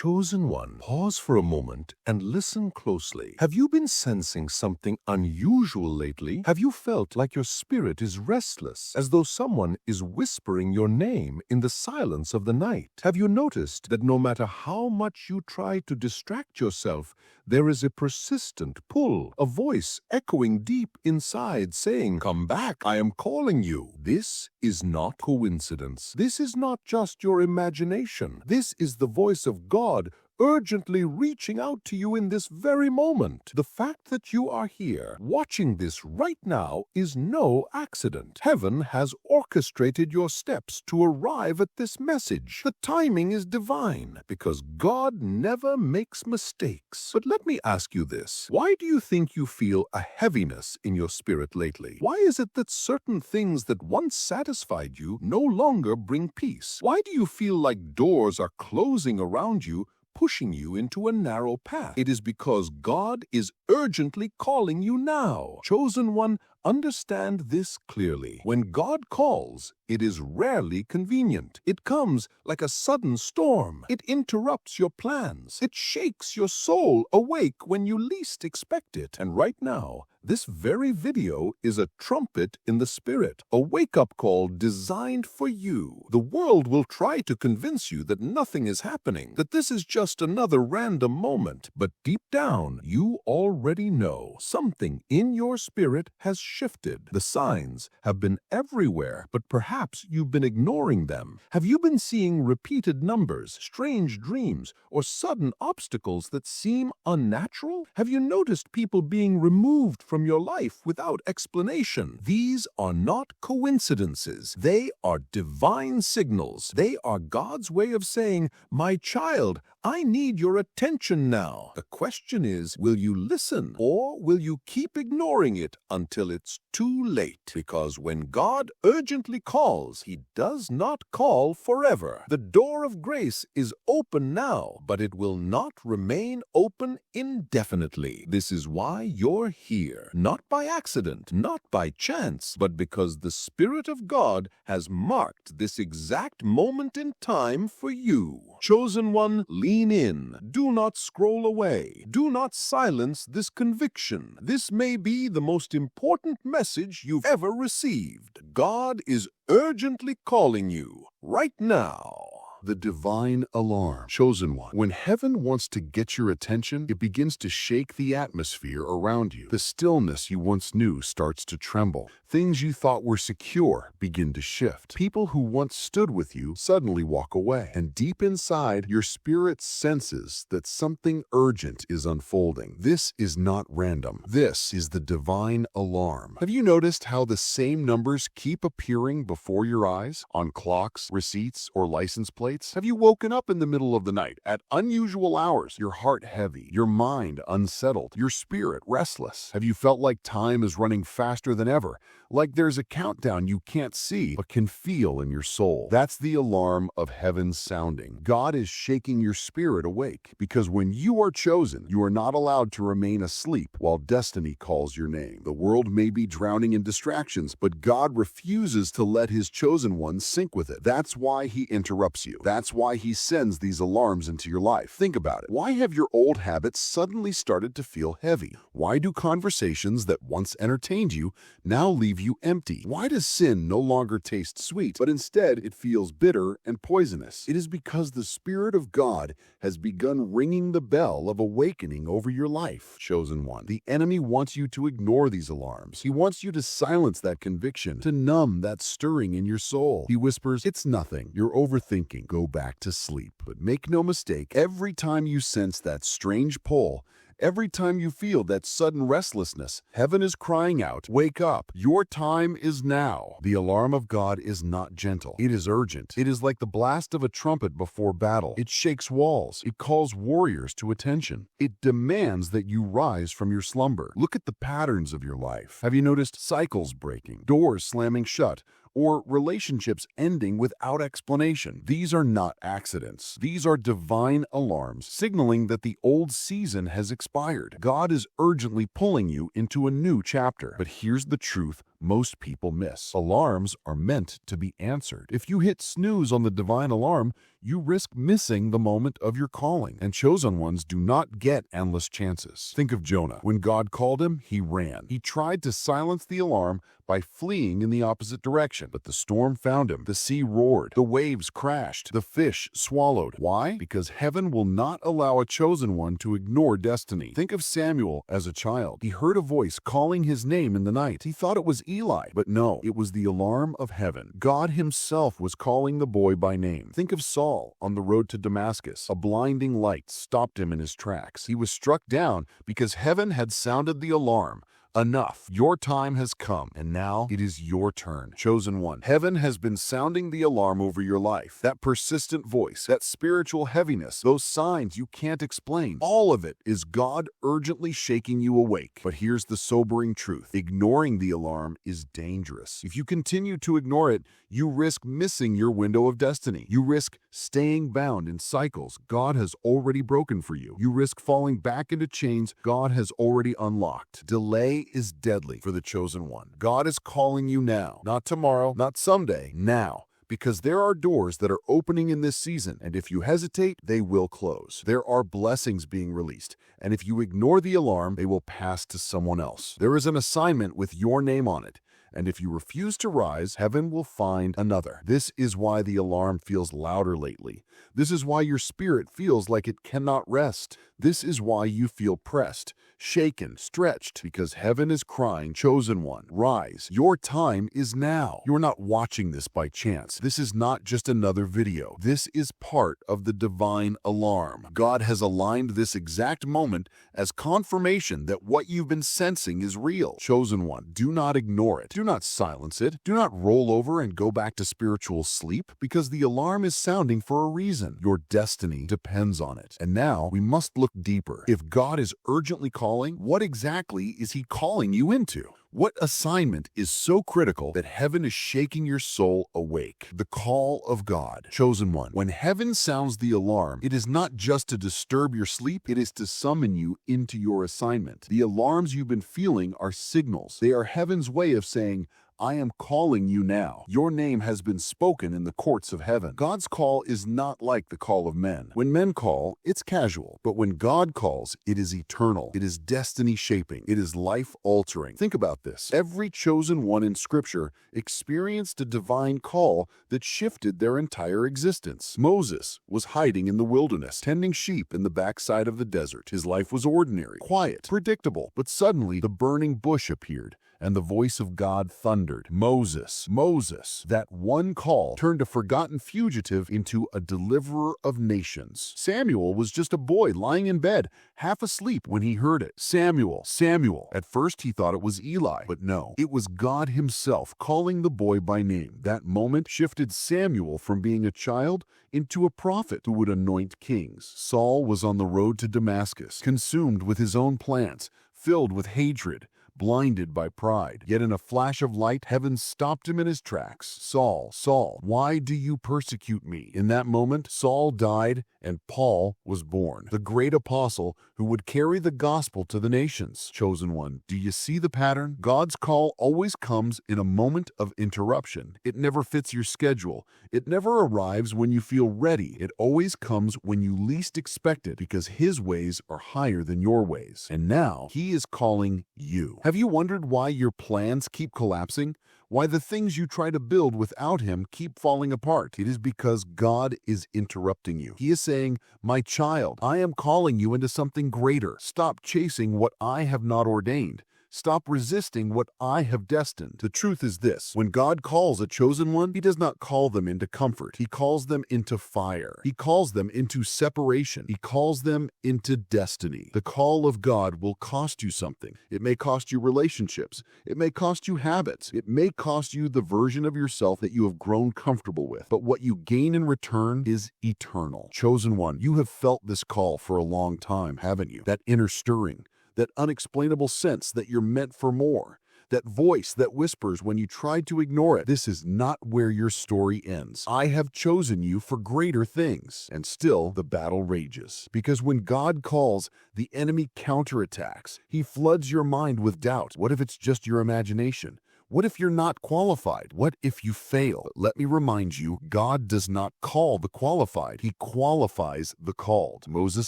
Chosen one, pause for a moment and listen closely. Have you been sensing something unusual lately? Have you felt like your spirit is restless, as though someone is whispering your name in the silence of the night? Have you noticed that no matter how much you try to distract yourself, there is a persistent pull, a voice echoing deep inside saying, "Come back, I am calling you." This is not coincidence. This is not just your imagination. This is the voice of God urgently reaching out to you in this very moment. The fact that you are here, watching this right now, is no accident. Heaven has orchestrated your steps to arrive at this message. The timing is divine, because God never makes mistakes. But let me ask you this. Why do you think you feel a heaviness in your spirit lately? Why is it that certain things that once satisfied you no longer bring peace? Why do you feel like doors are closing around you, pushing you into a narrow path? It is because God is urgently calling you now. Chosen one, understand this clearly. When God calls, it is rarely convenient. It comes like a sudden storm. It interrupts your plans. It shakes your soul awake when you least expect it. And right now, this very video is a trumpet in the spirit, a wake-up call designed for you. The world will try to convince you that nothing is happening, that this is just another random moment. But deep down, you already know something in your spirit has shifted. The signs have been everywhere, but perhaps you've been ignoring them. Have you been seeing repeated numbers, strange dreams, or sudden obstacles that seem unnatural? Have you noticed people being removed from your life without explanation? These are not coincidences. They are divine signals. They are God's way of saying, "My child, I need your attention now." The question is, will you listen, or will you keep ignoring it until it's too late? Because when God urgently calls, He does not call forever. The door of grace is open now, but it will not remain open indefinitely. This is why you're here, not by accident, not by chance, but because the Spirit of God has marked this exact moment in time for you. Chosen one, lean in. Do not scroll away. Do not silence this conviction. This may be the most important message you've ever received. God is urgently calling you right now. The divine alarm. Chosen one. When heaven wants to get your attention, it begins to shake the atmosphere around you. The stillness you once knew starts to tremble. Things you thought were secure begin to shift. People who once stood with you suddenly walk away. And deep inside, your spirit senses that something urgent is unfolding. This is not random. This is the divine alarm. Have you noticed how the same numbers keep appearing before your eyes? On clocks, receipts, or license plates? Have you woken up in the middle of the night at unusual hours, your heart heavy, your mind unsettled, your spirit restless? Have you felt like time is running faster than ever, like there's a countdown you can't see but can feel in your soul? That's the alarm of heaven sounding. God is shaking your spirit awake, because when you are chosen, you are not allowed to remain asleep while destiny calls your name. The world may be drowning in distractions, but God refuses to let His chosen ones sink with it. That's why He interrupts you. That's why He sends these alarms into your life. Think about it. Why have your old habits suddenly started to feel heavy? Why do conversations that once entertained you now leave you empty? Why does sin no longer taste sweet, but instead it feels bitter and poisonous? It is because the Spirit of God has begun ringing the bell of awakening over your life. Chosen one. The enemy wants you to ignore these alarms. He wants you to silence that conviction, to numb that stirring in your soul. He whispers, "It's nothing. You're overthinking. Go back to sleep." But make no mistake, every time you sense that strange pull, every time you feel that sudden restlessness, heaven is crying out, "Wake up. Your time is now." The alarm of God is not gentle. It is urgent. It is like the blast of a trumpet before battle. It shakes walls. It calls warriors to attention. It demands that you rise from your slumber. Look at the patterns of your life. Have you noticed cycles breaking, doors slamming shut, or relationships ending without explanation? These are not accidents. These are divine alarms, signaling that the old season has expired. God is urgently pulling you into a new chapter. But here's the truth most people miss. Alarms are meant to be answered. If you hit snooze on the divine alarm, you risk missing the moment of your calling, and chosen ones do not get endless chances. Think of Jonah. When God called him, he ran. He tried to silence the alarm by fleeing in the opposite direction, but the storm found him. The sea roared. The waves crashed. The fish swallowed. Why? Because heaven will not allow a chosen one to ignore destiny. Think of Samuel as a child. He heard a voice calling his name in the night. He thought it was Eli, but no, it was the alarm of heaven. God himself was calling the boy by name. Think of Saul on the road to Damascus. A blinding light stopped him in his tracks. He was struck down because heaven had sounded the alarm. Enough. Your time has come, and now it is your turn. Chosen one. Heaven has been sounding the alarm over your life. That persistent voice, that spiritual heaviness, those signs you can't explain. All of it is God urgently shaking you awake. But here's the sobering truth. Ignoring the alarm is dangerous. If you continue to ignore it, you risk missing your window of destiny. You risk staying bound in cycles God has already broken for you. You risk falling back into chains God has already unlocked. Delay is deadly for the chosen one. God is calling you now, not tomorrow, not someday, now. Because there are doors that are opening in this season, and if you hesitate, they will close. There are blessings being released, and if you ignore the alarm, they will pass to someone else. There is an assignment with your name on it, and if you refuse to rise, heaven will find another. This is why the alarm feels louder lately. This is why your spirit feels like it cannot rest. This is why you feel pressed, shaken, stretched, because heaven is crying, chosen one, rise. Your time is now. You're not watching this by chance. This is not just another video. This is part of the divine alarm. God has aligned this exact moment as confirmation that what you've been sensing is real. Chosen one, do not ignore it. Do not silence it. Do not roll over and go back to spiritual sleep, because the alarm is sounding for a reason. Your destiny depends on it. And now we must look deeper. If God is urgently calling, what exactly is he calling you into? What assignment is so critical that heaven is shaking your soul awake? The call of God. Chosen one. When heaven sounds the alarm, it is not just to disturb your sleep, it is to summon you into your assignment. The alarms you've been feeling are signals. They are heaven's way of saying, I am calling you now. Your name has been spoken in the courts of heaven. God's call is not like the call of men. When men call, it's casual. But when God calls, it is eternal. It is destiny shaping. It is life altering. Think about this. Every chosen one in Scripture experienced a divine call that shifted their entire existence. Moses was hiding in the wilderness, tending sheep in the backside of the desert. His life was ordinary, quiet, predictable. But suddenly, the burning bush appeared, and the voice of God thundered, Moses, Moses. That one call turned a forgotten fugitive into a deliverer of nations. Samuel was just a boy lying in bed, half asleep when he heard it. Samuel, Samuel. At first he thought it was Eli, but no, it was God himself calling the boy by name. That moment shifted Samuel from being a child into a prophet who would anoint kings. Saul was on the road to Damascus, consumed with his own plans, filled with hatred, blinded by pride. Yet in a flash of light, heaven stopped him in his tracks. Saul, Saul, why do you persecute me? In that moment, Saul died and Paul was born, the great apostle who would carry the gospel to the nations. Chosen one, do you see the pattern? God's call always comes in a moment of interruption. It never fits your schedule. It never arrives when you feel ready. It always comes when you least expect it, because his ways are higher than your ways. And now he is calling you. Have you wondered why your plans keep collapsing? Why the things you try to build without him keep falling apart? It is because God is interrupting you. He is saying, my child, I am calling you into something greater. Stop chasing what I have not ordained. Stop resisting what I have destined. The truth is this: when God calls a chosen one, he does not call them into comfort. He calls them into fire. He calls them into separation. He calls them into destiny. The call of God will cost you something. It may cost you relationships. It may cost you habits. It may cost you the version of yourself that you have grown comfortable with. But what you gain in return is eternal. Chosen one, you have felt this call for a long time, haven't you? That inner stirring, that unexplainable sense that you're meant for more, that voice that whispers when you tried to ignore it. This is not where your story ends. I have chosen you for greater things. And still, the battle rages. Because when God calls, the enemy counterattacks. He floods your mind with doubt. What if it's just your imagination? What if you're not qualified? What if you fail? But let me remind you, God does not call the qualified. He qualifies the called. Moses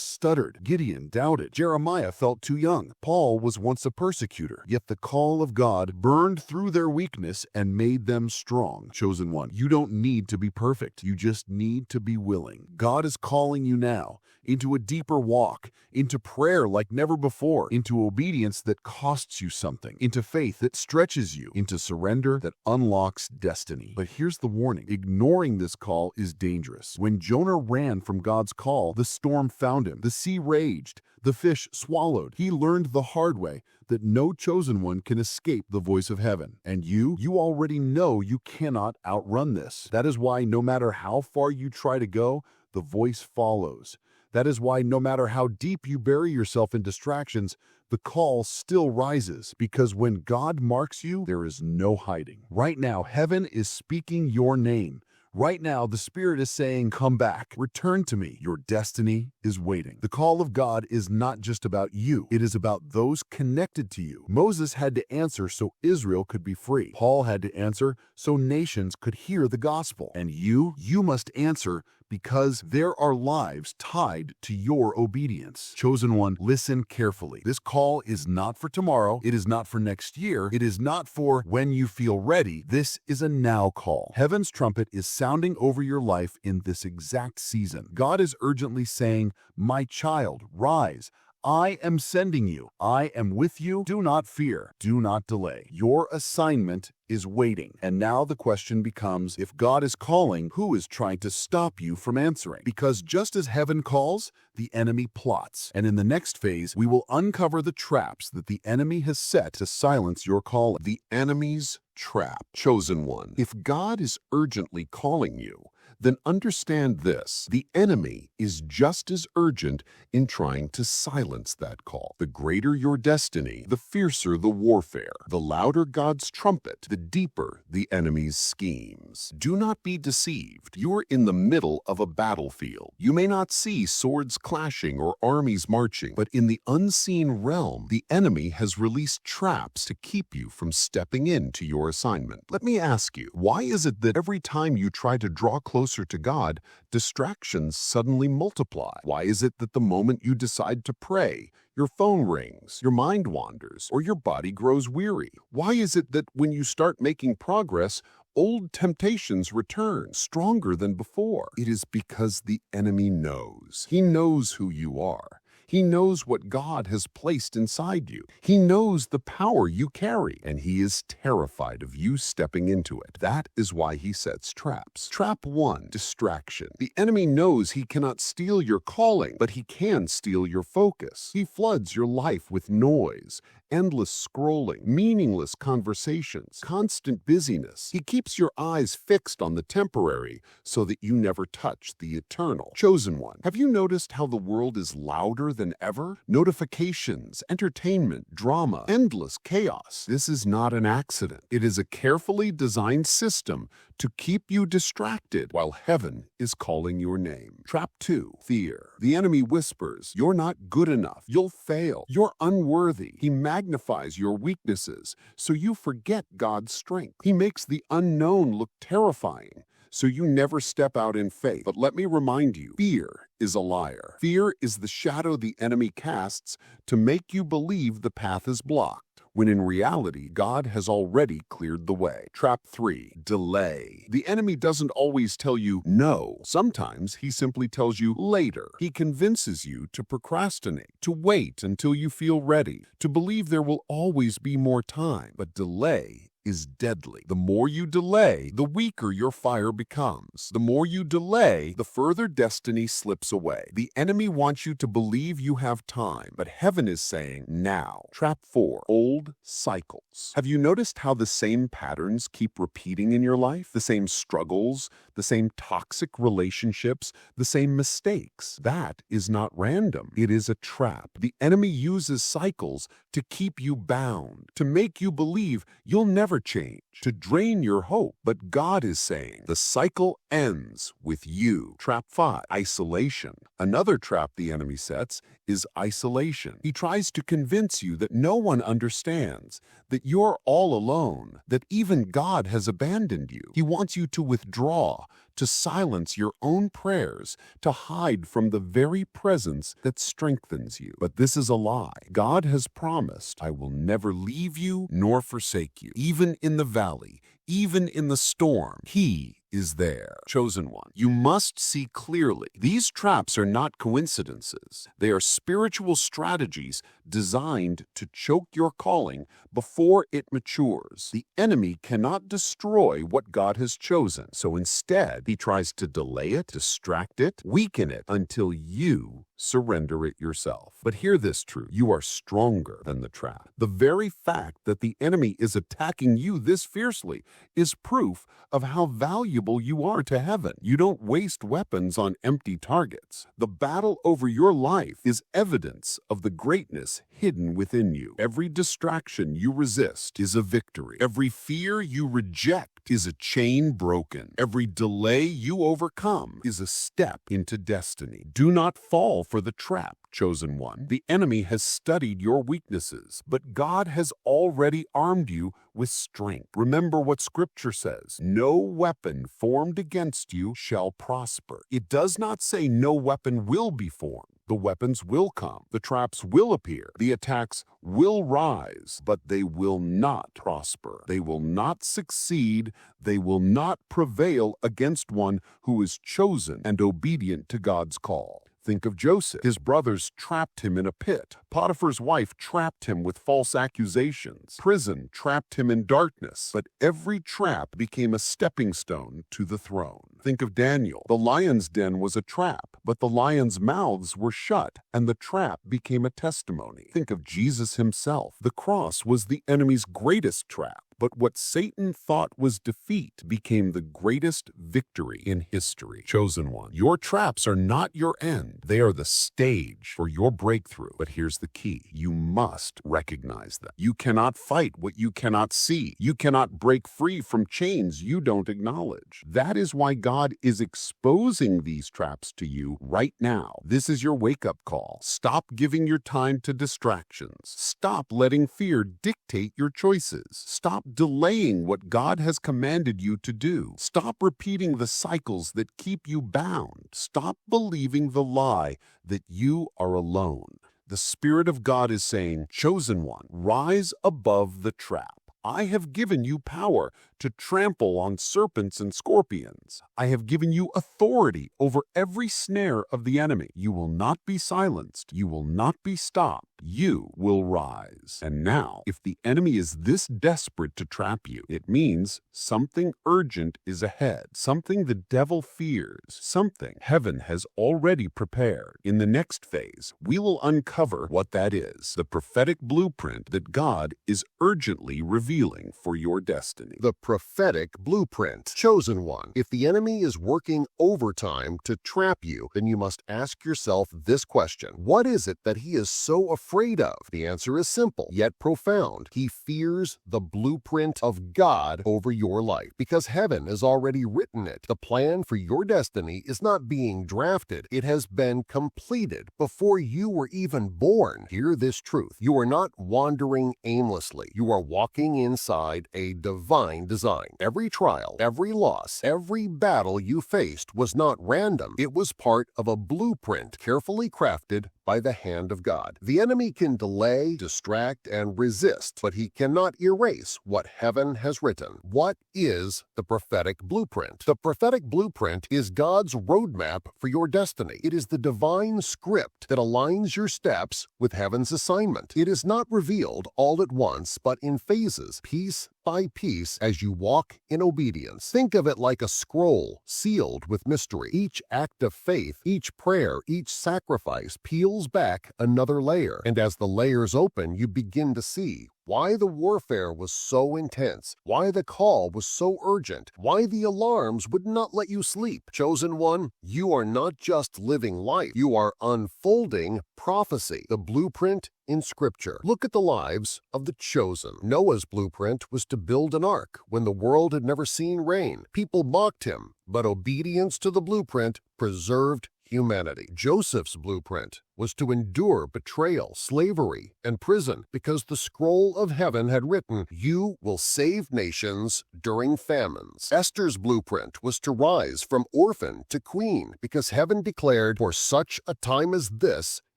stuttered. Gideon doubted. Jeremiah felt too young. Paul was once a persecutor. Yet the call of God burned through their weakness and made them strong. Chosen one, you don't need to be perfect. You just need to be willing. God is calling you now into a deeper walk, into prayer like never before, into obedience that costs you something, into faith that stretches you, into surrender that unlocks destiny. But here's the warning. Ignoring this call is dangerous. When Jonah ran from God's call, the storm found him. The sea raged. The fish swallowed. He learned the hard way that no chosen one can escape the voice of heaven. And you already know you cannot outrun this. That is why no matter how far you try to go, the voice follows. That is why no matter how deep you bury yourself in distractions, the call still rises, because when God marks you, there is no hiding. Right now, heaven is speaking your name. Right now, the Spirit is saying, come back, return to me. Your destiny is waiting. The call of God is not just about you. It is about those connected to you. Moses had to answer so Israel could be free. Paul had to answer so nations could hear the gospel. And you must answer because there are lives tied to your obedience. Chosen one, listen carefully. This call is not for tomorrow. It is not for next year. It is not for when you feel ready. This is a now call. Heaven's trumpet is sounding over your life in this exact season. God is urgently saying, my child, rise. I am sending you. I am with you. Do not fear. Do not delay. Your assignment is waiting. And now the question becomes, if God is calling, who is trying to stop you from answering? Because just as heaven calls, the enemy plots. And in the next phase, we will uncover the traps that the enemy has set to silence your calling. The enemy's trap. Chosen one, if God is urgently calling you, then understand this. The enemy is just as urgent in trying to silence that call. The greater your destiny, the fiercer the warfare. The louder God's trumpet, the deeper the enemy's schemes. Do not be deceived. You're in the middle of a battlefield. You may not see swords clashing or armies marching, but in the unseen realm, the enemy has released traps to keep you from stepping into your assignment. Let me ask you, why is it that every time you try to draw closer to God, distractions suddenly multiply? Why is it that the moment you decide to pray, your phone rings, your mind wanders, or your body grows weary? Why is it that when you start making progress, old temptations return stronger than before? It is because the enemy knows. He knows who you are. He knows what God has placed inside you. He knows the power you carry, and he is terrified of you stepping into it. That is why he sets traps. Trap 1, distraction. The enemy knows he cannot steal your calling, but he can steal your focus. He floods your life with noise, endless scrolling, meaningless conversations, constant busyness. He keeps your eyes fixed on the temporary so that you never touch the eternal. Chosen one, have you noticed how the world is louder than ever? Notifications, entertainment, drama, endless chaos. This is not an accident. It is a carefully designed system to keep you distracted while heaven is calling your name. Trap 2, fear. The enemy whispers, you're not good enough. You'll fail. You're unworthy. He magnifies your weaknesses so you forget God's strength. He makes the unknown look terrifying so you never step out in faith. But let me remind you, fear is a liar. Fear is the shadow the enemy casts to make you believe the path is blocked, when in reality, God has already cleared the way. Trap 3, delay. The enemy doesn't always tell you no. Sometimes he simply tells you later. He convinces you to procrastinate, to wait until you feel ready, to believe there will always be more time. But delay is deadly. The more you delay, the weaker your fire becomes. The more you delay, the further destiny slips away. The enemy wants you to believe you have time, but heaven is saying now. Trap 4, old cycles. Have you noticed how the same patterns keep repeating in your life? The same struggles, the same toxic relationships, the same mistakes. That is not random. It is a trap. The enemy uses cycles to keep you bound, to make you believe you'll never never change, to drain your hope. But God is saying the cycle ends with you. Trap 5, isolation. Another trap the enemy sets is isolation. He tries to convince you that no one understands, that you're all alone, that even God has abandoned you. He wants you to withdraw, to silence your own prayers, to hide from the very presence that strengthens you. But this is a lie. God has promised, I will never leave you nor forsake you. Even in the valley, even in the storm, He is there. Chosen one, you must see clearly. These traps are not coincidences. They are spiritual strategies designed to choke your calling before it matures. The enemy cannot destroy what God has chosen. So instead, he tries to delay it, distract it, weaken it until you surrender it yourself. But hear this truth. You are stronger than the trap. The very fact that the enemy is attacking you this fiercely is proof of how valuable you are to heaven. You don't waste weapons on empty targets. The battle over your life is evidence of the greatness hidden within you. Every distraction you resist is a victory. Every fear you reject is a chain broken. Every delay you overcome is a step into destiny. Do not fall for the trap, chosen one. The enemy has studied your weaknesses, but God has already armed you with strength. Remember what Scripture says, no weapon formed against you shall prosper. It does not say no weapon will be formed. The weapons will come, the traps will appear, the attacks will rise, but they will not prosper. They will not succeed. They will not prevail against one who is chosen and obedient to God's call. Think of Joseph. His brothers trapped him in a pit. Potiphar's wife trapped him with false accusations. Prison trapped him in darkness. But every trap became a stepping stone to the throne. Think of Daniel. The lion's den was a trap, but the lions' mouths were shut, and the trap became a testimony. Think of Jesus himself. The cross was the enemy's greatest trap. But what Satan thought was defeat became the greatest victory in history. Chosen one, your traps are not your end. They are the stage for your breakthrough. But here's the key. You must recognize them. You cannot fight what you cannot see. You cannot break free from chains you don't acknowledge. That is why God is exposing these traps to you right now. This is your wake-up call. Stop giving your time to distractions. Stop letting fear dictate your choices. Stop delaying what God has commanded you to do. Stop repeating the cycles that keep you bound. Stop believing the lie that you are alone. The Spirit of God is saying, chosen one, rise above the trap. I have given you power to trample on serpents and scorpions. I have given you authority over every snare of the enemy. You will not be silenced. You will not be stopped. You will rise. And now, if the enemy is this desperate to trap you, it means something urgent is ahead, something the devil fears, something heaven has already prepared. In the next phase, we will uncover what that is, the prophetic blueprint that God is urgently revealing for your destiny. The prophetic blueprint. Chosen one. If the enemy is working overtime to trap you, then you must ask yourself this question. What is it that he is so afraid of? The answer is simple, yet profound. He fears the blueprint of God over your life, because heaven has already written it. The plan for your destiny is not being drafted. It has been completed before you were even born. Hear this truth. You are not wandering aimlessly. You are walking inside a divine design. Every trial, every loss, every battle you faced was not random. It was part of a blueprint carefully crafted by the hand of God. The enemy can delay, distract, and resist, but he cannot erase what heaven has written. What is the prophetic blueprint? The prophetic blueprint is God's roadmap for your destiny. It is the divine script that aligns your steps with heaven's assignment. It is not revealed all at once, but in phases, piece by piece, as you walk in obedience. Think of it like a scroll sealed with mystery. Each act of faith, each prayer, each sacrifice peels back another layer. And as the layers open, you begin to see why the warfare was so intense, why the call was so urgent, why the alarms would not let you sleep. Chosen one, you are not just living life, you are unfolding prophecy, the blueprint in Scripture. Look at the lives of the chosen. Noah's blueprint was to build an ark when the world had never seen rain. People mocked him, but obedience to the blueprint preserved humanity. Joseph's blueprint was to endure betrayal, slavery, and prison because the scroll of heaven had written, "You will save nations during famines." Esther's blueprint was to rise from orphan to queen because heaven declared, "For such a time as this,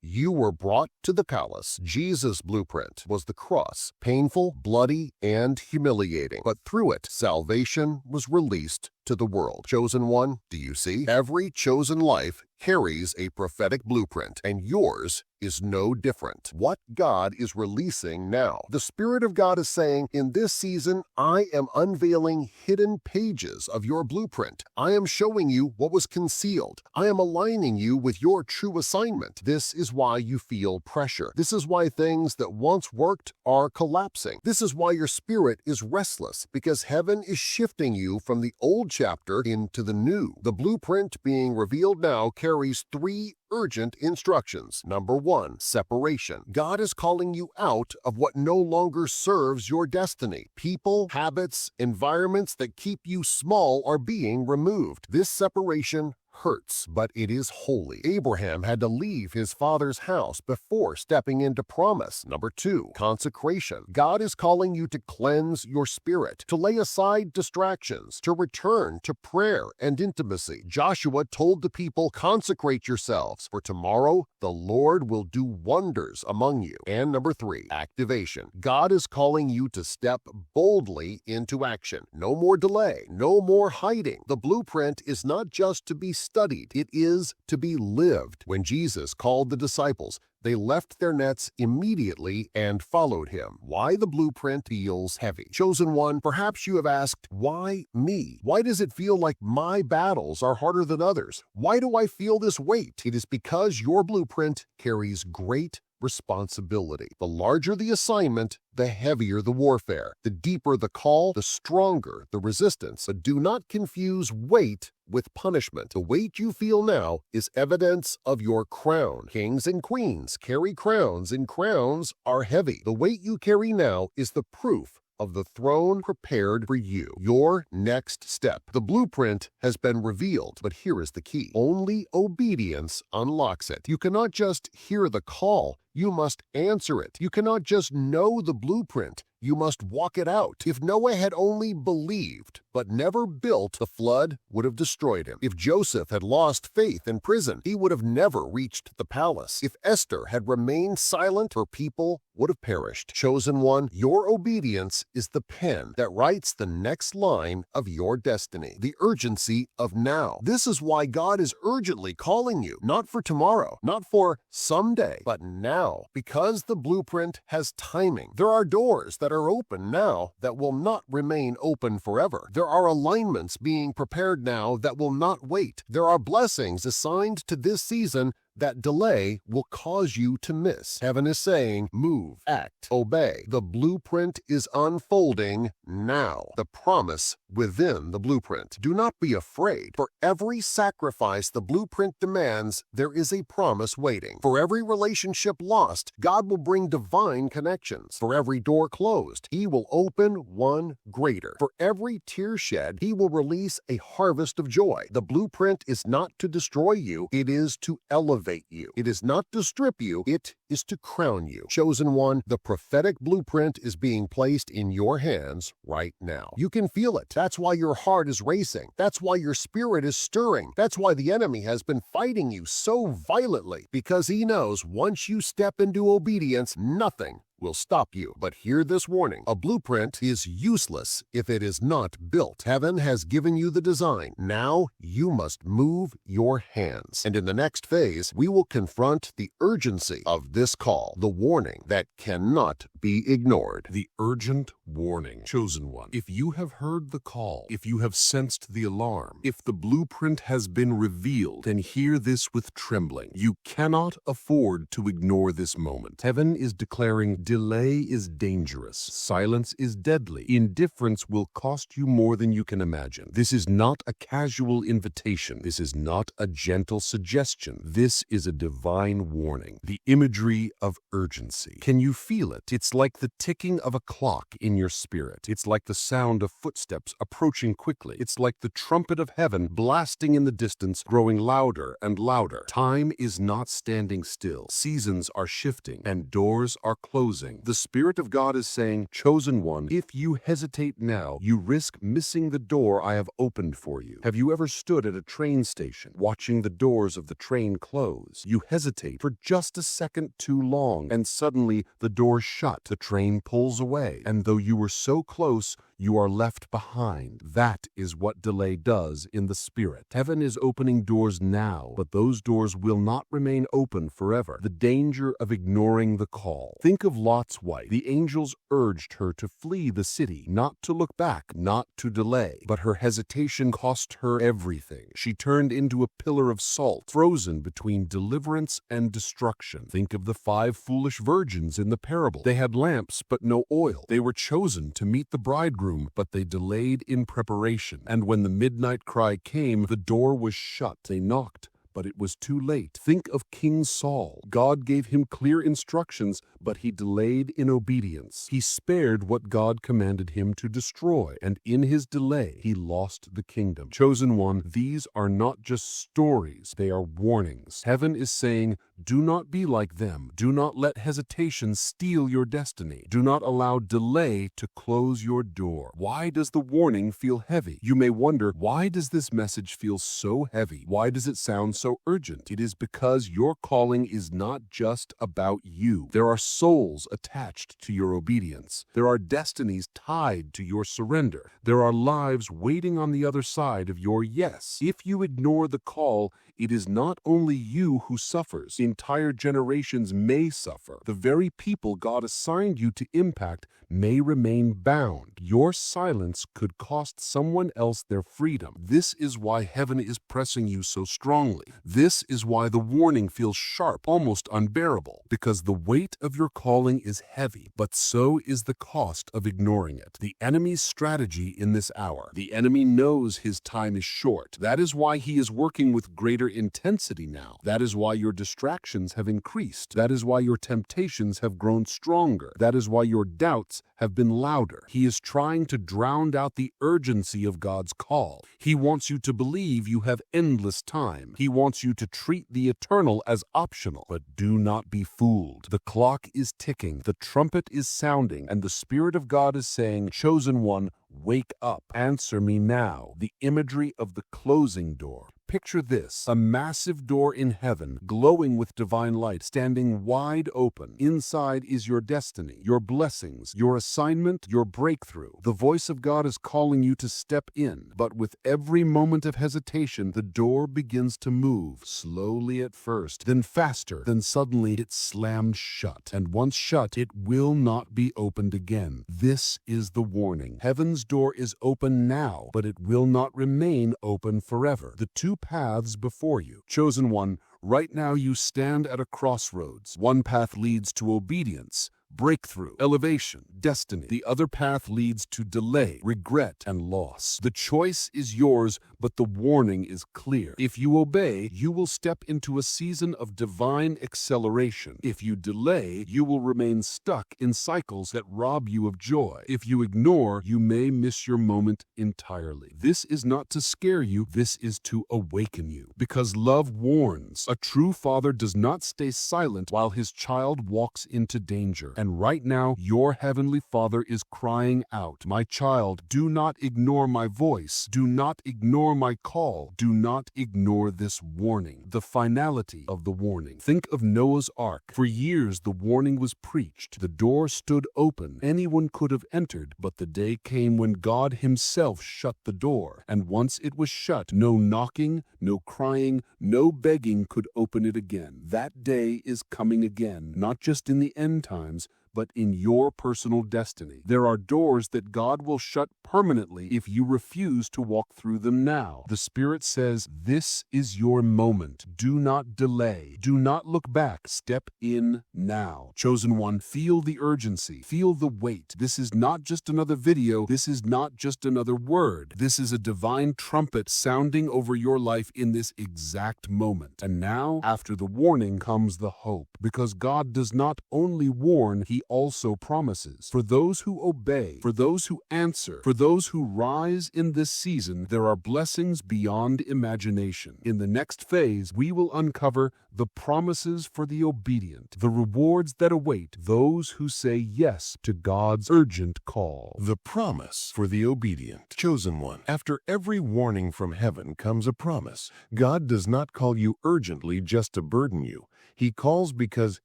you were brought to the palace." Jesus' blueprint was the cross, painful, bloody, and humiliating, but through it, salvation was released to the world. Chosen one, do you see? Every chosen life carries a prophetic blueprint, and yours is no different. What God is releasing now. The Spirit of God is saying, in this season, I am unveiling hidden pages of your blueprint. I am showing you what was concealed. I am aligning you with your true assignment. This is why you feel pressure. This is why things that once worked are collapsing. This is why your spirit is restless, because heaven is shifting you from the old chapter into the new. The blueprint being revealed now carries 3 urgent instructions. Number 1, separation. God is calling you out of what no longer serves your destiny. People, habits, environments that keep you small are being removed. This separation hurts, but it is holy. Abraham had to leave his father's house before stepping into promise. Number 2, consecration. God is calling you to cleanse your spirit, to lay aside distractions, to return to prayer and intimacy. Joshua told the people, consecrate yourselves, for tomorrow the Lord will do wonders among you. And number 3, activation. God is calling you to step boldly into action. No more delay, no more hiding. The blueprint is not just to be studied, it is to be lived. When Jesus called the disciples, they left their nets immediately and followed him. Why the blueprint feels heavy. Chosen one, perhaps you have asked, why me? Why does it feel like my battles are harder than others? Why do I feel this weight? It is because your blueprint carries great responsibility. The larger the assignment, the heavier the warfare. The deeper the call, the stronger the resistance. But do not confuse weight with punishment. The weight you feel now is evidence of your crown. Kings and queens carry crowns, and crowns are heavy. The weight you carry now is the proof of the throne prepared for you. Your next step. The blueprint has been revealed, but here is the key. Only obedience unlocks it. You cannot just hear the call, you must answer it. You cannot just know the blueprint, you must walk it out. If Noah had only believed but never built, the flood would have destroyed him. If Joseph had lost faith in prison, he would have never reached the palace. If Esther had remained silent, her people would have perished. Chosen one, your obedience is the pen that writes the next line of your destiny. The urgency of now. This is why God is urgently calling you, not for tomorrow, not for someday, but now, because the blueprint has timing. There are doors that are open now that will not remain open forever. There are alignments being prepared now that will not wait. There are blessings assigned to this season that delay will cause you to miss. Heaven is saying, move, act, obey. The blueprint is unfolding now. The promise within the blueprint. Do not be afraid. For every sacrifice the blueprint demands, there is a promise waiting. For every relationship lost, God will bring divine connections. For every door closed, He will open one greater. For every tear shed, He will release a harvest of joy. The blueprint is not to destroy you, it is to elevate you. It is not to strip you, it is to crown you. Chosen one, the prophetic blueprint is being placed in your hands right now. You can feel it. That's why your heart is racing. That's why your spirit is stirring. That's why the enemy has been fighting you so violently, because he knows once you step into obedience, nothing will stop you. But hear this warning. A blueprint is useless if it is not built. Heaven has given you the design. Now you must move your hands. And in the next phase, we will confront the urgency of this call, the warning that cannot be be ignored. The urgent warning. Chosen one, if you have heard the call, if you have sensed the alarm, if the blueprint has been revealed, then hear this with trembling. You cannot afford to ignore this moment. Heaven is declaring delay is dangerous. Silence is deadly. Indifference will cost you more than you can imagine. This is not a casual invitation. This is not a gentle suggestion. This is a divine warning. The imagery of urgency. Can you feel it? It's like the ticking of a clock in your spirit. It's like the sound of footsteps approaching quickly. It's like the trumpet of heaven blasting in the distance, growing louder and louder. Time is not standing still. Seasons are shifting and doors are closing. The Spirit of God is saying, chosen one, if you hesitate now, you risk missing the door I have opened for you. Have you ever stood at a train station watching the doors of the train close? You hesitate for just a second too long, and suddenly the door shut. The train pulls away, and though you were so close, you are left behind. That is what delay does in the spirit. Heaven is opening doors now, but those doors will not remain open forever. The danger of ignoring the call. Think of Lot's wife. The angels urged her to flee the city, not to look back, not to delay, but her hesitation cost her everything. She turned into a pillar of salt, frozen between deliverance and destruction. Think of the 5 foolish virgins in the parable. They had lamps, but no oil. They were chosen to meet the bridegroom, but they delayed in preparation. And when the midnight cry came, the door was shut. They knocked, but it was too late. Think of King Saul. God gave him clear instructions, but he delayed in obedience. He spared what God commanded him to destroy, and in his delay, he lost the kingdom. Chosen one, these are not just stories, they are warnings. Heaven is saying, do not be like them. Do not let hesitation steal your destiny. Do not allow delay to close your door. Why does the warning feel heavy? You may wonder, why does this message feel so heavy? Why does it sound so urgent? It is because your calling is not just about you. There are souls attached to your obedience. There are destinies tied to your surrender. There are lives waiting on the other side of your yes. If you ignore the call, it is not only you who suffers. Entire generations may suffer. The very people God assigned you to impact may remain bound. Your silence could cost someone else their freedom. This is why heaven is pressing you so strongly. This is why the warning feels sharp, almost unbearable, because the weight of your calling is heavy, but so is the cost of ignoring it. The enemy's strategy in this hour. The enemy knows his time is short. That is why he is working with greater intensity now. That is why your distractions have increased. That is why your temptations have grown stronger. That is why your doubts have been louder. He is trying to drown out the urgency of God's call. He wants you to believe you have endless time. He wants you to treat the eternal as optional. But do not be fooled. The clock is ticking. The trumpet is sounding. And the Spirit of God is saying, chosen one, wake up. Answer me now. The imagery of the closing door. Picture this, a massive door in heaven, glowing with divine light, standing wide open. Inside is your destiny, your blessings, your assignment, your breakthrough. The voice of God is calling you to step in, but with every moment of hesitation, the door begins to move, slowly at first, then faster, then suddenly it slams shut. And once shut, it will not be opened again. This is the warning. Heaven's door is open now, but it will not remain open forever. The two paths before you. Chosen one, right now you stand at a crossroads. One path leads to obedience, breakthrough, elevation, destiny. The other path leads to delay, regret, and loss. The choice is yours, but the warning is clear. If you obey, you will step into a season of divine acceleration. If you delay, you will remain stuck in cycles that rob you of joy. If you ignore, you may miss your moment entirely. This is not to scare you, this is to awaken you. Because love warns. A true father does not stay silent while his child walks into danger. And right now, your heavenly Father is crying out, my child, do not ignore my voice. Do not ignore my call. Do not ignore this warning. The finality of the warning. Think of Noah's Ark. For years, the warning was preached. The door stood open. Anyone could have entered, but the day came when God himself shut the door. And once it was shut, no knocking, no crying, no begging could open it again. That day is coming again, not just in the end times, but in your personal destiny. There are doors that God will shut permanently if you refuse to walk through them now. The Spirit says, this is your moment. Do not delay. Do not look back. Step in now. Chosen one, feel the urgency. Feel the weight. This is not just another video. This is not just another word. This is a divine trumpet sounding over your life in this exact moment. And now, after the warning comes the hope, because God does not only warn, He also promises. For those who obey, for those who answer, for those who rise in this season, there are blessings beyond imagination. In the next phase, we will uncover the promises for the obedient, the rewards that await those who say yes to God's urgent call. The promise for the obedient. Chosen one. After every warning from heaven comes a promise. God does not call you urgently just to burden you. He calls because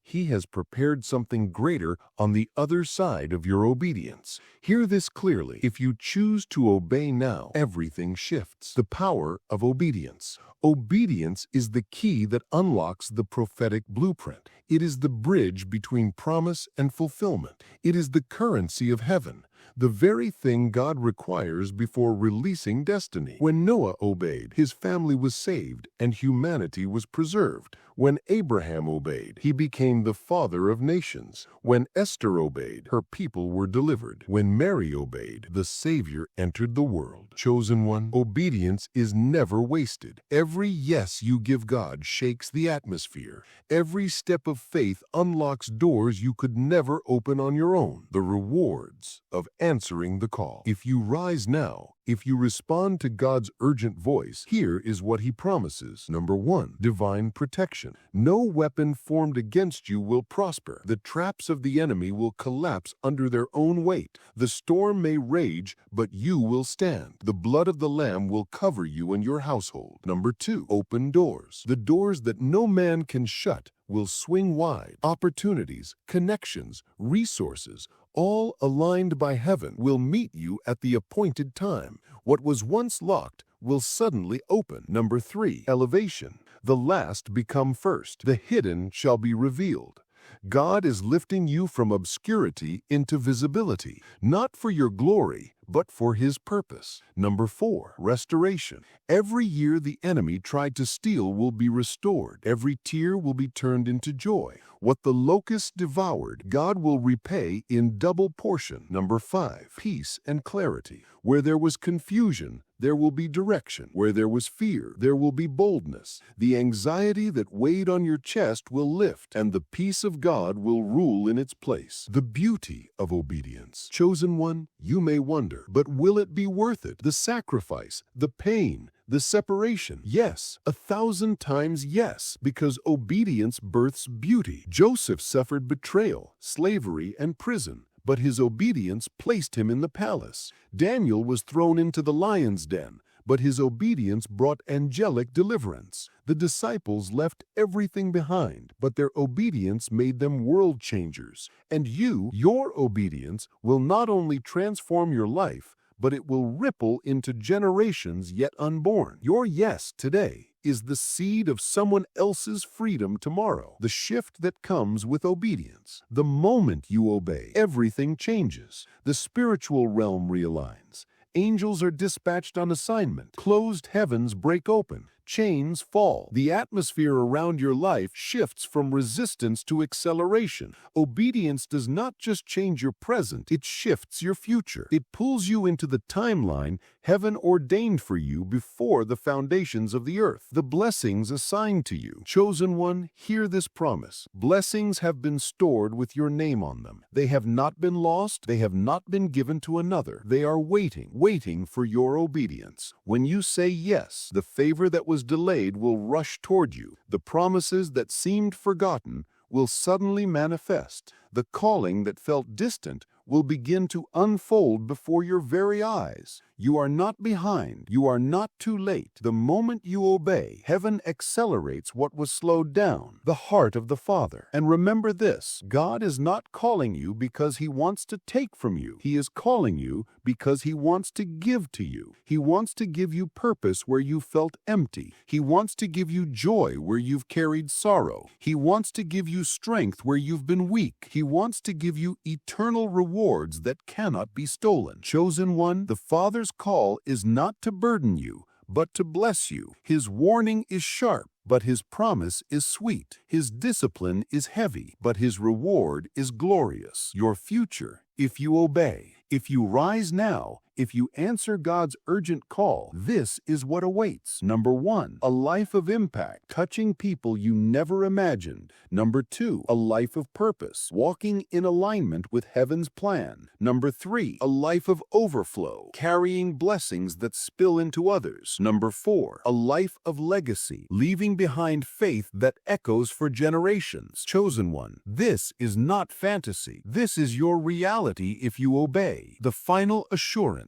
He has prepared something greater on the other side of your obedience. Hear this clearly. If you choose to obey now, everything shifts. The power of obedience. Obedience is the key that unlocks the prophetic blueprint. It is the bridge between promise and fulfillment. It is the currency of heaven, the very thing God requires before releasing destiny. When Noah obeyed, his family was saved and humanity was preserved. When Abraham obeyed, he became the father of nations. When Esther obeyed, her people were delivered. When Mary obeyed, the Savior entered the world. Chosen one, obedience is never wasted. Every yes you give God shakes the atmosphere. Every step of faith unlocks doors you could never open on your own. The rewards of answering the call. If you rise now, if you respond to God's urgent voice, here is what He promises. Number 1, divine protection. No weapon formed against you will prosper. The traps of the enemy will collapse under their own weight. The storm may rage, but you will stand. The blood of the Lamb will cover you and your household. Number 2, open doors. The doors that no man can shut will swing wide. Opportunities, connections, resources, all aligned by heaven, will meet you at the appointed time. What was once locked will suddenly open. Number 3, elevation. The last become first. The hidden shall be revealed. God is lifting you from obscurity into visibility, not for your glory, but for His purpose. Number 4, restoration. Every year the enemy tried to steal will be restored. Every tear will be turned into joy. What the locust devoured, God will repay in double portion. Number 5, peace and clarity. Where there was confusion, there will be direction. Where there was fear, there will be boldness. The anxiety that weighed on your chest will lift, and the peace of God will rule in its place. The beauty of obedience. Chosen one, you may wonder, but will it be worth it? The sacrifice, the pain, the separation. Yes, 1,000 times yes, because obedience births beauty. Joseph suffered betrayal, slavery, and prison, but his obedience placed him in the palace. Daniel was thrown into the lion's den, but his obedience brought angelic deliverance. The disciples left everything behind, but their obedience made them world changers. And your obedience will not only transform your life, but it will ripple into generations yet unborn. Your yes today is the seed of someone else's freedom tomorrow. The shift that comes with obedience. The moment you obey, everything changes. The spiritual realm realigns. Angels are dispatched on assignment. Closed heavens break open. Chains fall. The atmosphere around your life shifts from resistance to acceleration. Obedience does not just change your present, it shifts your future. It pulls you into the timeline heaven ordained for you before the foundations of the earth. The blessings assigned to you. Chosen one, hear this promise. Blessings have been stored with your name on them. They have not been lost. They have not been given to another. They are waiting for your obedience. When you say yes, the favor that was delayed will rush toward you. The promises that seemed forgotten will suddenly manifest. The calling that felt distant will begin to unfold before your very eyes. You are not behind. You are not too late. The moment you obey, heaven accelerates what was slowed down, the heart of the Father. And remember this, God is not calling you because He wants to take from you. He is calling you because He wants to give to you. He wants to give you purpose where you felt empty. He wants to give you joy where you've carried sorrow. He wants to give you strength where you've been weak. He wants to give you eternal rewards that cannot be stolen. Chosen one, the Father's call is not to burden you, but to bless you. His warning is sharp, but His promise is sweet. His discipline is heavy, but His reward is glorious. Your future, if you obey, if you rise now, if you answer God's urgent call, this is what awaits. Number 1, a life of impact, touching people you never imagined. Number 2, a life of purpose, walking in alignment with heaven's plan. Number 3, a life of overflow, carrying blessings that spill into others. Number 4, a life of legacy, leaving behind faith that echoes for generations. Chosen one, this is not fantasy. This is your reality if you obey. The final assurance.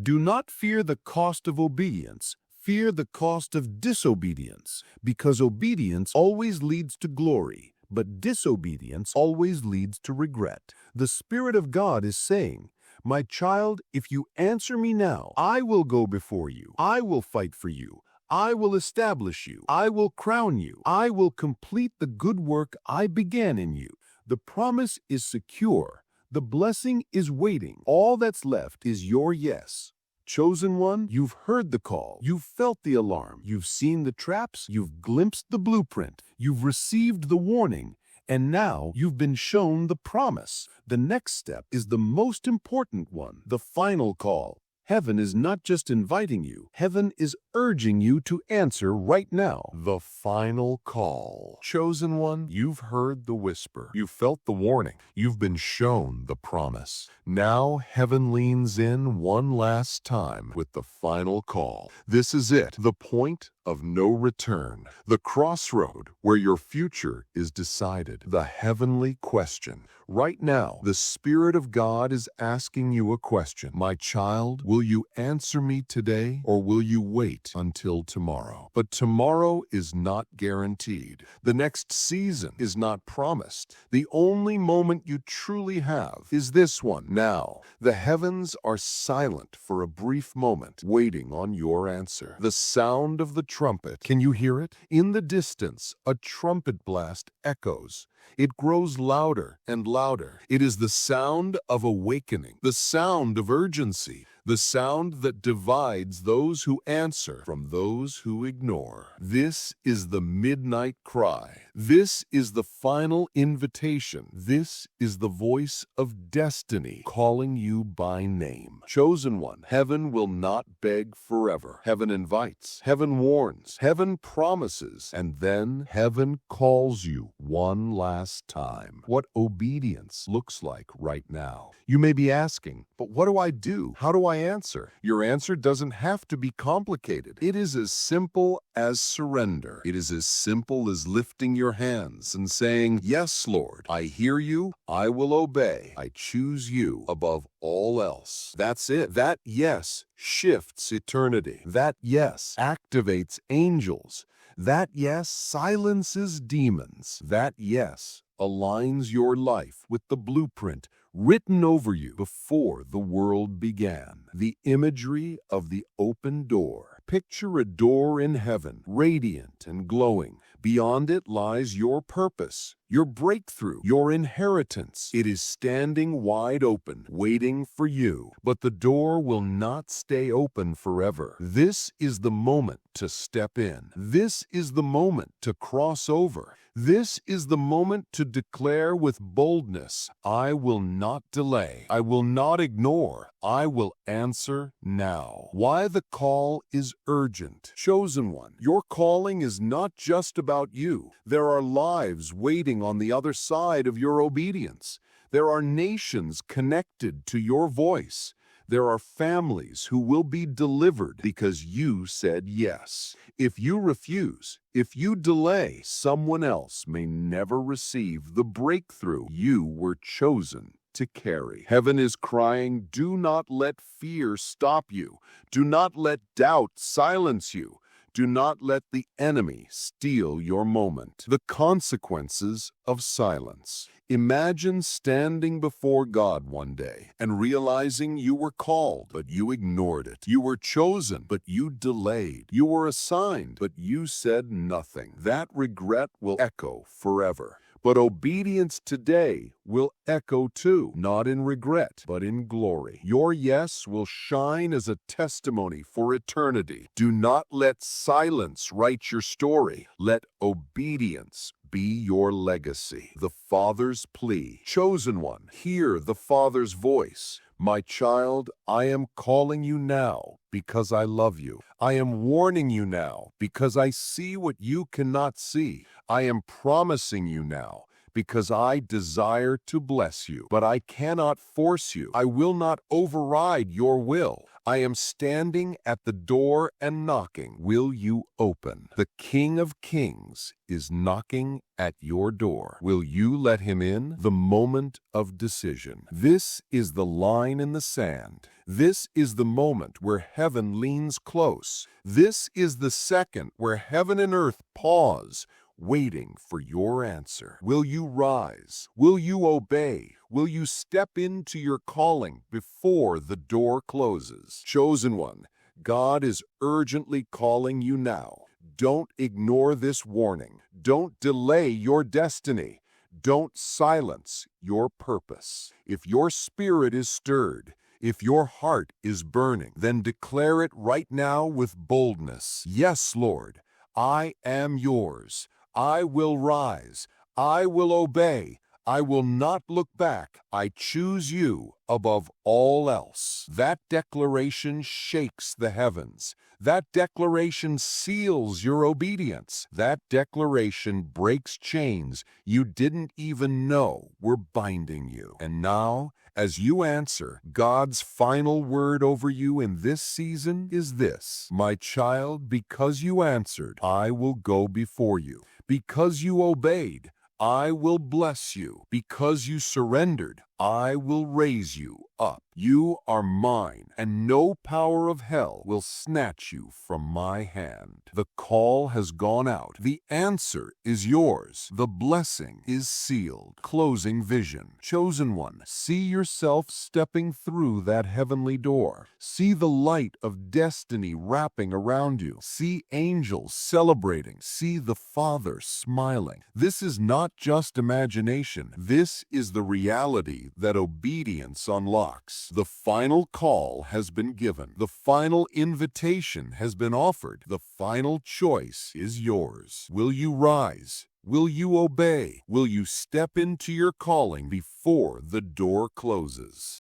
Do not fear the cost of obedience. Fear the cost of disobedience, because obedience always leads to glory, but disobedience always leads to regret. The Spirit of God is saying, my child, if you answer me now, I will go before you. I will fight for you. I will establish you. I will crown you. I will complete the good work I began in you. The promise is secure. The blessing is waiting. All that's left is your yes. Chosen one, you've heard the call. You've felt the alarm. You've seen the traps. You've glimpsed the blueprint. You've received the warning. And now you've been shown the promise. The next step is the most important one, the final call. Heaven is not just inviting you. Heaven is urging you to answer right now. The final call. Chosen one, you've heard the whisper. You felt the warning. You've been shown the promise. Now heaven leans in one last time with the final call. This is it, the point of no return, the crossroad where your future is decided, the heavenly question. Right now, the Spirit of God is asking you a question. My child, will you answer me today, or will you wait until tomorrow? But tomorrow is not guaranteed. The next season is not promised. The only moment you truly have is this one. Now, the heavens are silent for a brief moment, waiting on your answer. The sound of the trumpet. Can you hear it? In the distance, a trumpet blast echoes. It grows louder and louder. It is the sound of awakening, the sound of urgency, the sound that divides those who answer from those who ignore. This is the midnight cry. This is the final invitation. This is the voice of destiny calling you by name. Chosen one, heaven will not beg forever. Heaven invites, heaven warns, heaven promises, and then heaven calls you one last time. What obedience looks like right now. You may be asking, but what do I do? How do I answer? Your answer doesn't have to be complicated. It is as simple as surrender. It is as simple as lifting your hands and saying, yes, Lord, I hear you. I will obey. I choose you above all else. That's it. That yes shifts eternity. That yes activates angels. That yes silences demons. That yes aligns your life with the blueprint written over you before the world began. The imagery of the open door. Picture a door in heaven, radiant and glowing. Beyond it lies your purpose, your breakthrough, your inheritance. It is standing wide open, waiting for you. But the door will not stay open forever. This is the moment to step in. This is the moment to cross over. This is the moment to declare with boldness, I will not delay. I will not ignore. I will answer now. Why the call is urgent. Chosen one, your calling is not just about you. There are lives waiting on the other side of your obedience. There are nations connected to your voice. There are families who will be delivered because you said yes. If you refuse, if you delay, someone else may never receive the breakthrough you were chosen to carry. Heaven is crying, do not let fear stop you. Do not let doubt silence you. Do not let the enemy steal your moment. The consequences of silence. Imagine standing before God one day and realizing you were called, but you ignored it. You were chosen, but you delayed. You were assigned, but you said nothing. That regret will echo forever. But obedience today will echo too, not in regret, but in glory. Your yes will shine as a testimony for eternity. Do not let silence write your story. Let obedience be your legacy. The Father's plea. Chosen one, hear the Father's voice. My child, I am calling you now because I love you. I am warning you now because I see what you cannot see. I am promising you now because I desire to bless you, but I cannot force you. I will not override your will. I am standing at the door and knocking. Will you open? The King of Kings is knocking at your door. Will you let him in? The moment of decision. This is the line in the sand. This is the moment where heaven leans close. This is the second where heaven and earth pause, waiting for your answer. Will you rise? Will you obey? Will you step into your calling before the door closes? Chosen one, God is urgently calling you now. Don't ignore this warning. Don't delay your destiny. Don't silence your purpose. If your spirit is stirred, if your heart is burning, then declare it right now with boldness. Yes, Lord, I am yours. I will rise. I will obey. I will not look back. I choose you above all else. That declaration shakes the heavens. That declaration seals your obedience. That declaration breaks chains you didn't even know were binding you. And now, as you answer, God's final word over you in this season is this: my child, because you answered, I will go before you. Because you obeyed, I will bless you. Because you surrendered, I will raise you up. You are mine, and no power of hell will snatch you from my hand. The call has gone out. The answer is yours. The blessing is sealed. Closing vision. Chosen one, see yourself stepping through that heavenly door. See the light of destiny wrapping around you. See angels celebrating. See the Father smiling. This is not just imagination. This is the reality that obedience unlocks. The final call has been given. The final invitation has been offered. The final choice is yours. Will you rise? Will you obey? Will you step into your calling before the door closes?